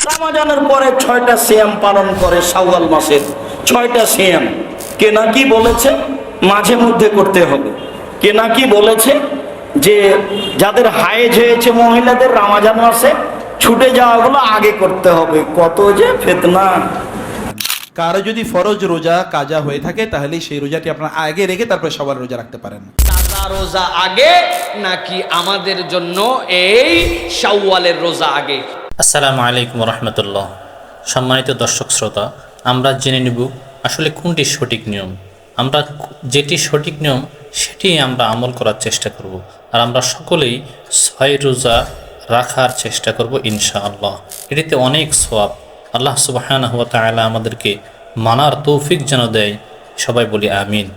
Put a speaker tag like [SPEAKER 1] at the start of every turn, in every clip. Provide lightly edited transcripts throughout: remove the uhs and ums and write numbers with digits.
[SPEAKER 1] রমজানের পরে 6টা সিয়াম পালন করে, শাওয়াল মাসের 6টা সিয়াম। কে নাকি বলেছে মাঝে মধ্যে করতে হবে? কে নাকি বলেছে যে যাদের হায়েজ হয়েছে মহিলাদের রমজান মাসে ছুটে যাওয়াগুলো আগে করতে হবে? কত যে ফিতনা।
[SPEAKER 2] কারো যদি ফরজ রোজা কাজা হয়ে থাকে তাহলে সেই রোজাটি আপনারা আগে রেখে তারপরে সবার রোজা রাখতে পারেন।
[SPEAKER 3] কাজা রোজা আগে নাকি আমাদের জন্য এই শাওয়ালের রোজা আগে?
[SPEAKER 4] আসসালামু আলাইকুম রহমতুল্লাহ। সম্মানিত দর্শক শ্রোতা, আমরা জেনে নেব আসলে কোনটি সঠিক নিয়ম। আমরা যেটি সঠিক নিয়ম সেটি আমরা আমল করার চেষ্টা করব, আর আমরা সকলেই 6 রোজা রাখার চেষ্টা করব ইনশাআল্লাহ। এটিতে অনেক সওয়াব। আল্লাহ সুবহানাহু ওয়া তাআলা আমাদেরকে মানার তৌফিক যেন দেয়, সবাই বলি আমিন।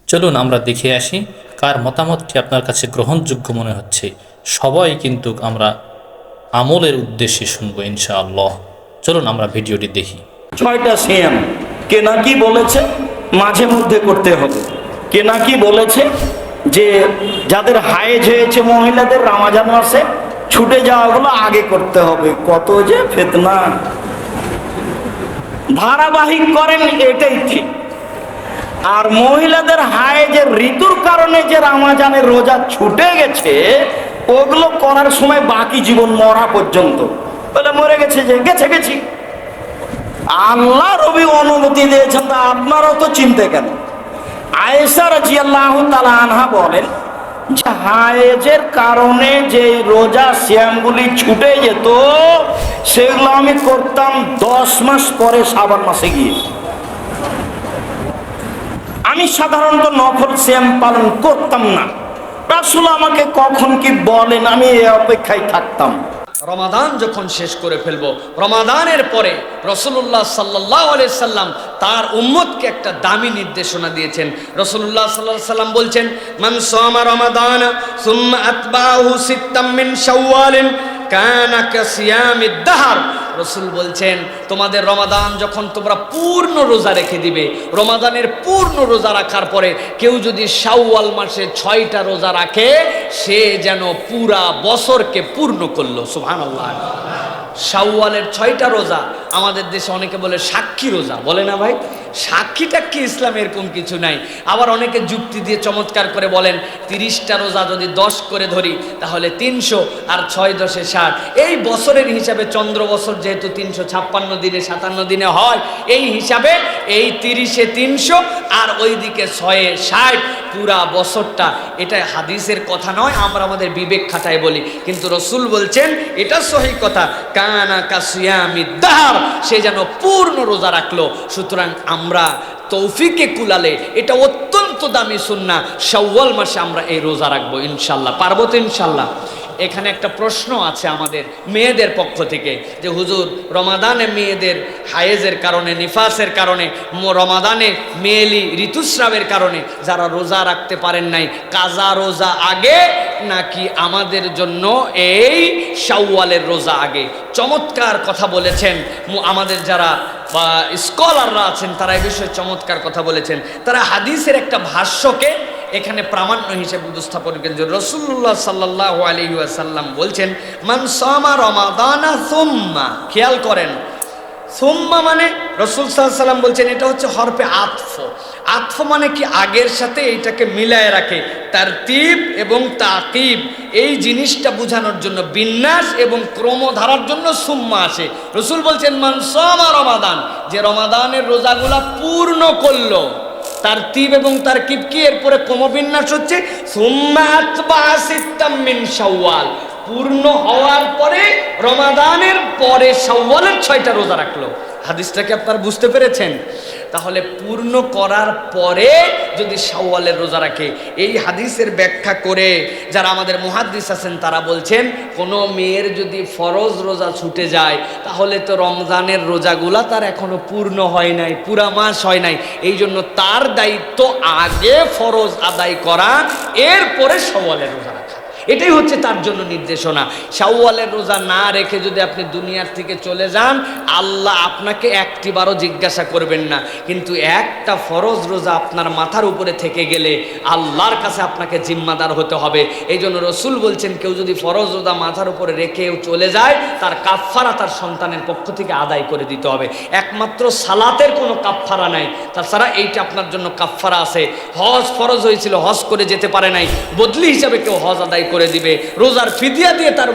[SPEAKER 4] চলুন আমরা দেখে আসি কার মতামতটি আপনার কাছে গ্রহণযোগ্য মনে হচ্ছে। সবাই কিন্তু আমরা আমলের উদ্দেশ্যে শুনবো ইনশাআল্লাহ। চলুন আমরা ভিডিওটি দেখি।
[SPEAKER 1] 6টা সিয়াম কে নাকি বলেছে মাঝে মধ্যে করতে হবে? কে নাকি বলেছে যে যাদের হায়েজ হয়েছে মহিলাদের রমজান মাসে ছুটে যাওয়াগুলো আগে করতে হবে? কত যে ফিতনা। ধারাবাহিক করেন এটাই ঠিক। আর মহিলাদের হায়েজের ঋতুর কারণে যে রমজানের রোজা ছুটে গেছে ওগুলো করার সময় বাকি জীবন মরা পর্যন্ত বলে মরে গেছে, যে গেছি আল্লাহ রবি অনুমতি দিয়েছেন, তা আপনারাও তো চিনতে কেন? আয়েশা রাদিয়াল্লাহু তাআলা আনহা বলেন যে হায়েজের কারণে যে রোজা সিয়ামগুলি ছুটে যেত সেগুলো আমি করতাম 10 মাস পরে শাবান মাসে গিয়ে। আমি সাধারণত নফল সিয়াম পালন করতাম না। রাসূল আমাকে কখন কি বলেন আমি এই অপেক্ষায় থাকতাম।
[SPEAKER 3] রমাদান যখন শেষ করে ফেলবো, রমাদানের পরে রাসূলুল্লাহ সাল্লাল্লাহু আলাইহি সাল্লাম তার উম্মতকে একটা দামি নির্দেশনা দিয়েছেন। রাসূলুল্লাহ সাল্লাল্লাহু আলাইহি সাল্লাম বলছেন, মান সামা রমাদান সুম্মা আতবাহু সিত্তাম মিন শাওয়ালিন কানা কাসিয়ামিদ দাহর। রাসূল বলছেন তোমাদের রমাদান যখন তোমরা পূর্ণ রোজা রেখে দিবে, রমাদানের পূর্ণ রোজা রাখার পরে কেউ যদি শাওয়াল মাসে 6টা রোজা রাখে সে যেন পুরা বছরকে পূর্ণ করলো। সুবহানাল্লাহ। শাওয়ালের 6টা রোজা আমাদের দেশে অনেকে বলে সাক্ষী রোজা, বলে না ভাই? সাক্ষীটা কি ইসলাম এরকম কিছু নাই। আবার অনেকে যুক্তি দিয়ে চমৎকার করে বলেন 30টা রোজা যদি 10 করে ধরি তাহলে 300 আর 6 10 60। এই বছরের হিসাবে চন্দ্র বছর যেহেতু 356 দিনে 57 দিনে হয়, এই হিসাবে এই 30-এ 300 আর ওইদিকে 6-এ 60 পুরা বছরটা। এটা হাদিসের কথা নয়, আমরা আমাদের বিবেক খাটায় বলি, কিন্তু রাসূল বলছেন এটা সহিহ কথা, কানা কাসিয়ামিদ দাহর, সে যেন পূর্ণ রোজা রাখলো। সুতরাং আমরা তৌফিকে কুলালে এটা অত্যন্ত দামি সুন্নাহ, শাওয়াল মাসে আমরা এই রোজা রাখবো ইনশাল্লাহ। পারবো তো ইনশাল্লাহ? এখানে একটা প্রশ্ন আছে আমাদের মেয়েদের পক্ষ থেকে যে হুজুর রমাদানে মেয়েদের হায়েজের কারণে, নিফাসের কারণে, রমাদানে মেয়েলি ঋতুস্রাবের কারণে যারা রোজা রাখতে পারেন নাই, কাজা রোজা আগে নাকি আমাদের জন্য এই শাওয়ালের রোজা আগে? চমৎকার কথা বলেছেন আমাদের যারা বা স্কলাররা আছেন, তারা এই বিষয়ে চমৎকার কথা বলেছেন। তারা হাদিসের একটা ভাষ্যকে এখানে প্রামাণ্য হিসেবে উপস্থাপন করেছেন। রাসূলুল্লাহ সাল্লাল্লাহু আলাইহি ওয়াসাল্লাম বলছেন, মান সামা রমাদানা সুম্মা, খেয়াল করেন, সুম্মা মানে রাসূল সাল্লাল্লাহু আলাইহি ওয়াসাল্লাম বলছেন এটা হচ্ছে হরফে আতফ। আতফ মানে কি আগের সাথে এইটাকে মিলায় রাখে, তারতিব এবং তাকিব, এই জিনিসটা বোঝানোর জন্য, বিন্যাস এবং ক্রমধারার জন্য সুম্মা আসে। রাসূল বলছেন মান সামা রমাদান, যে রমাদানের রোজাগুলা পূর্ণ করলো, তারতিব এবং তারকিব কি, এরপরে ক্রমবিন্যাস হচ্ছে সুম্মা আতবা সিত্তাম মিন শাওয়াল, পূর্ণ হওয়ার পরে রমাদানের পরে শাওয়ালের 6টা রোজা রাখলো। হাদিসটাকে আপনারা বুঝতে পেরেছেন? তাহলে পূর্ণ করার পরে যদি শাওয়ালের রোজা রাখে, এই হাদিসের ব্যাখ্যা করে যারা আমাদের মুহাদ্দিস আছেন তারা বলছেন কোনো মেয়ের যদি ফরজ রোজা ছুটে যায় তাহলে তো রমজানের রোজাগুলা তার এখনো পূর্ণ হয় নাই, পুরা মাস হয় নাই, এই জন্য তার দায়িত্ব আগে ফরজ আদায় করা, এরপরে শাওয়ালের রোজা রাখা। এটাই হচ্ছে তার জন্য নির্দেশনা। শাওয়ালের রোজা না রেখে যদি আপনি দুনিয়ার থেকে চলে যান, আল্লাহ আপনাকে একটিবারও জিজ্ঞাসা করবেন না। কিন্তু একটা ফরজ রোজা আপনার মাথার উপরে থেকে গেলে আল্লাহর কাছে আপনাকে জিম্মাদার হতে হবে। এই জন্য রসুল বলছেন, কেউ যদি ফরজ রোজা মাথার উপরে রেখেও চলে যায়, তার কাফফারা তার সন্তানের পক্ষ থেকে আদায় করে দিতে হবে। একমাত্র সালাতের কোনো কাফফারা নাই, তাছাড়া এইটা আপনার জন্য কাফফারা আছে। হজ ফরজ হয়েছিল, হজ করে যেতে পারে নাই, বদলি হিসাবে কেউ হজ আদায় করে দিবে, রোজার ফিদিয়া দিয়ে তার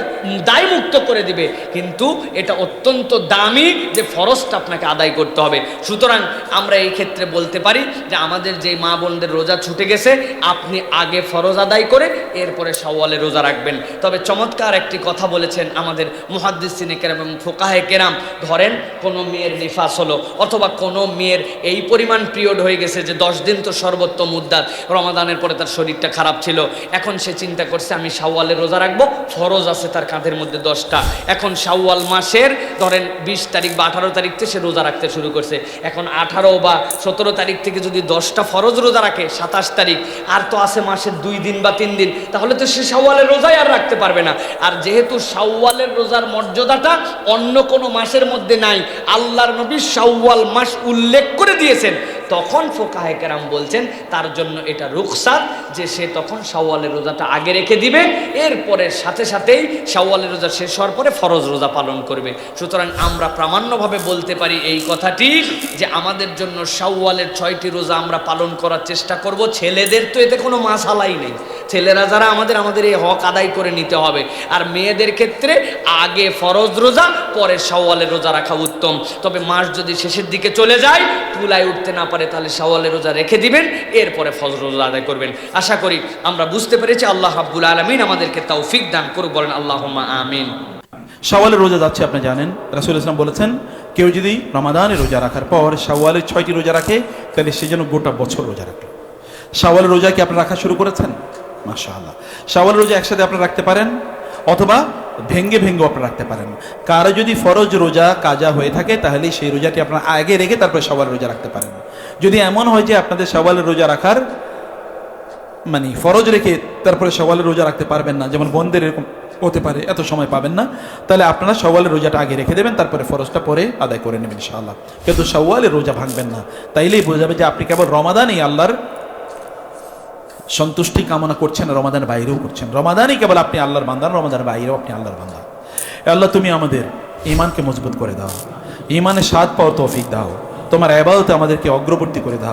[SPEAKER 3] দায় মুক্ত করে দিবে। কিন্তু এটা অত্যন্ত দামি যে ফরজটা আপনাকে আদায় করতে হবে। সুতরাং আমরা এই ক্ষেত্রে বলতে পারি যে আমাদের যে মা বোনদের রোজা ছুটে গেছে, আপনি আগে ফরজ আদায় করে এরপরে শাওয়ালে রোজা রাখবেন। তবে চমৎকার একটি কথা বলেছেন আমাদের মুহাদ্দিসিনে কেরাম এবং ফুকাহে কেরাম, ধরেন কোনো মেয়ের নিফাস হলো, অথবা কোনো মেয়ের এই পরিমাণ পিরিয়ড হয়ে গেছে যে 10 দিন তো সর্বোত্তম মুদ্দাত, রমাদানের পরে তার শরীরটা খারাপ ছিল, এখন সে চিন্তা করছে আমি শাওয়ালে রোজা রাখবো, ফরজ আছে তার কাঁধের মধ্যে 10টা। এখন শাওয়াল মাসের ধরেন 20 তারিখ বা 18 তারিখ থেকে সে রোজা রাখতে শুরু করছে। এখন 18 বা 17 তারিখ থেকে যদি 10টা ফরজ রোজা রাখে, 27 তারিখ আর তো আছে মাসের 2 দিন বা 3 দিন, তাহলে তো সে শাওয়ালের রোজাই আর রাখতে পারবে না। আর যেহেতু শাওয়ালের রোজার মর্যাদাটা অন্য কোনো মাসের মধ্যে নাই, আল্লাহর নবী শাওয়াল মাস উল্লেখ করে দিয়েছেন, তখন ফুকাহে কেরাম বলছেন তার জন্য এটা রুখসাত যে সে তখন শাওয়ালের রোজাটা আগে রেখে দিবে, এরপরে সাথে সাথেই শাওয়ালের রোজা শেষ হওয়ার পরে ফরজ রোজা পালন করবে। সুতরাং আমরা প্রামাণ্যভাবে বলতে পারি এই কথাটি যে আমাদের জন্য শাওয়ালের 6টি রোজা আমরা পালন করার চেষ্টা করব। ছেলেদের তো এতে কোনো মাসালাই নেই, ছেলেরা যারা আমাদের এই হক আদায় করে নিতে হবে। আর মেয়েদের ক্ষেত্রে আগে ফরজ রোজা, পরে শাওয়ালের রোজা রাখা উত্তম। তবে মাস যদি শেষের দিকে চলে যায়, তুলায় উঠতে না পারে, তাহলে শাওয়ালের রোজা রেখে দিবেন, এরপরে ফজর রোজা আদায় করবেন। আশা করি আমরা বুঝতে পেরেছি। আল্লাহ রাব্বুল আলামিন আমাদেরকে তৌফিক দান করুক, বলেন আল্লাহুম্মা আমিন।
[SPEAKER 2] শাওয়ালের রোজা যাচ্ছে, আপনি জানেন রাসূল ইসলাম বলেছেন, কেউ যদি রমাদানের রোজা রাখার পর শাওয়ালের 6টি রোজা রাখে, তাহলে সে যেন গোটা বছর রোজা রাখে। শাওয়ালের রোজা কি আপনারা রাখা শুরু করেছেন? মাশাআল্লাহ। শাওয়ালের রোজা একসাথে আপনারা রাখতে পারেন, অথবা ভেঙ্গে ভেঙ্গে আপনারা রাখতে পারেন। কারো যদি ফরজ রোজা কাজা হয়ে থাকে, তাহলে সেই রোজাটি আপনারা আগে রেখে তারপরে শাওয়ালের রোজা রাখতে পারেন। যদি এমন হয় যে আপনাদের শাওয়ালের রোজা রাখার মানে ফরজ রেখে তারপরে শাওয়ালের রোজা রাখতে পারবেন না, যেমন বন্ধের এরকম হতে পারে, এত সময় পাবেন না, তাহলে আপনারা শাওয়ালের রোজাটা আগে রেখে দেবেন, তারপরে ফরজটা পরে আদায় করে নেবেন ইনশাআল্লাহ। কিন্তু শাওয়ালের রোজা ভাঙবেন না, তাইলেই বোঝা যাবে যে আপনি কেবল রমাদানেই আল্লাহর সন্তুষ্টি কামনা করছেন, রমাদানের বাইরেও করছেন। রমাদানই কেবল আপনি আল্লাহর বান্দা, রমাদানের বাইরেও আপনি আল্লাহর বান্দা। আল্লাহ তুমি আমাদের ঈমানকে মজবুত করে দাও, ঈমানের স্বাদ পাওয়ার তৌফিক দাও, তোমার ইবাদতে আমাদেরকে অগ্রবর্তী করে দাও।